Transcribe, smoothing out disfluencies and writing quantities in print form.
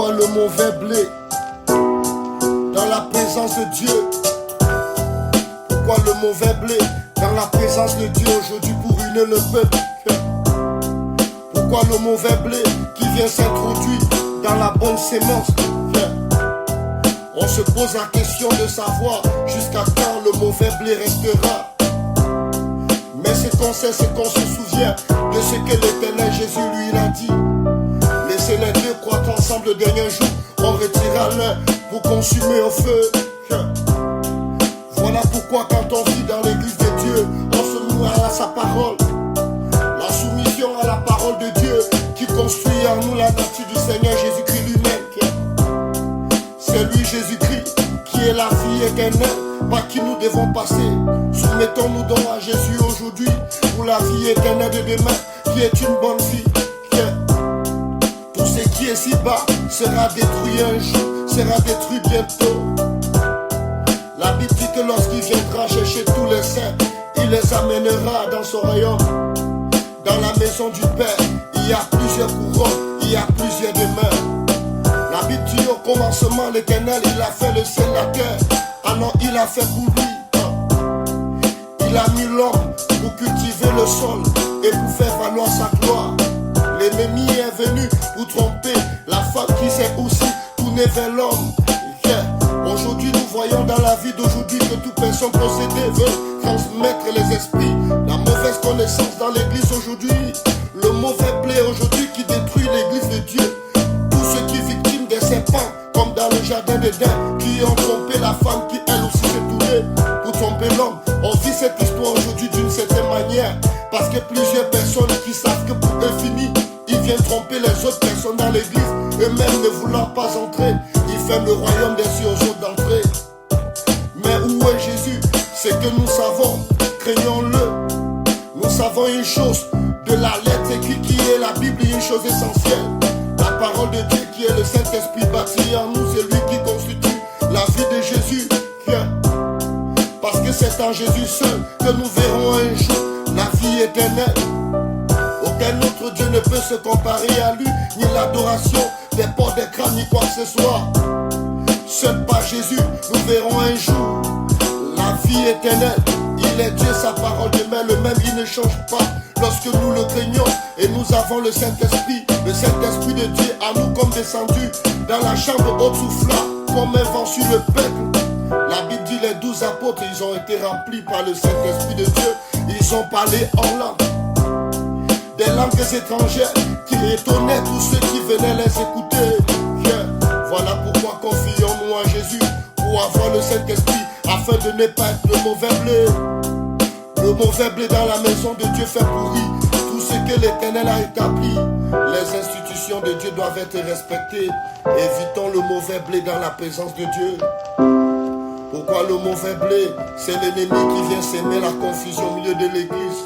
Pourquoi le mauvais blé dans la présence de Dieu? Pourquoi le mauvais blé dans la présence de Dieu aujourd'hui pour ruiner le peuple? Pourquoi le mauvais blé qui vient s'introduire dans la bonne sémence? On se pose la question de savoir jusqu'à quand le mauvais blé restera. Mais ce qu'on sait, c'est qu'on se souvient de ce que l'Éternel Jésus lui a dit. Laissez les deux croître ensemble le dernier jour. On retirera l'un pour consumer au feu. Voilà pourquoi quand on vit dans l'église de Dieu, on se noue à sa parole. La soumission à la parole de Dieu qui construit en nous la nature du Seigneur Jésus-Christ lui-même. C'est lui Jésus-Christ qui est la vie éternelle par qui nous devons passer. Soumettons-nous donc à Jésus aujourd'hui pour la vie éternelle de demain qui est une bonne vie. Tout ce qui est si bas sera détruit un jour, sera détruit bientôt. La Bible dit que lorsqu'il viendra chercher tous les saints, il les amènera dans son royaume. Dans la maison du Père, il y a plusieurs couronnes, il y a plusieurs demeures. La Bible dit au commencement l'Éternel, il a fait le ciel, la terre. Ah non, il a fait pour lui. Il a mis l'homme pour cultiver le sol et pour faire valoir sa gloire. L'ennemi est venu pour tromper la femme qui s'est aussi tournée vers l'homme. Aujourd'hui, nous voyons dans la vie d'aujourd'hui que toute personne possédée veut transmettre les esprits, la mauvaise connaissance dans l'église aujourd'hui, le mauvais blé aujourd'hui qui détruit l'église de Dieu. Tous ceux qui sont victimes des serpents, comme dans le jardin d'Éden, qui ont trompé la femme qui elle aussi s'est tournée pour tromper l'homme. On vit cette histoire aujourd'hui d'une certaine manière, parce que plusieurs personnes qui savent que pour eux fini, ils viennent tromper les autres personnes dans l'église, eux-mêmes ne voulant pas entrer. Le royaume des cieux aux autres d'entrée. Mais où est Jésus? C'est que nous savons, craignons-le. Nous savons une chose de la lettre écrite qui est la Bible, une chose essentielle. La parole de Dieu qui est le Saint-Esprit bâti en nous, c'est lui qui constitue la vie de Jésus. Parce que c'est en Jésus seul que nous verrons un jour la vie éternelle. Aucun autre Dieu ne peut se comparer à lui, ni l'adoration des portes des crânes, ni quoi que ce soit. Seul par Jésus, nous verrons un jour la vie éternelle. Il est Dieu, sa parole demeure le même, il ne change pas. Lorsque nous le craignons et nous avons le Saint-Esprit de Dieu à nous comme descendu dans la chambre haute souffla, comme un vent sur le peuple. La Bible dit les 12 apôtres, ils ont été remplis par le Saint-Esprit de Dieu. Ils ont parlé en langue, des langues étrangères qui étonnaient tous ceux qui venaient les écouter. Voilà pourquoi confions-nous en Jésus pour avoir le Saint-Esprit afin de ne pas être le mauvais blé. Le mauvais blé dans la maison de Dieu fait pourrir tout ce que l'Éternel a établi. Les institutions de Dieu doivent être respectées. Évitons le mauvais blé dans la présence de Dieu. Pourquoi le mauvais blé? C'est l'ennemi qui vient s'aimer la confusion au milieu de l'église.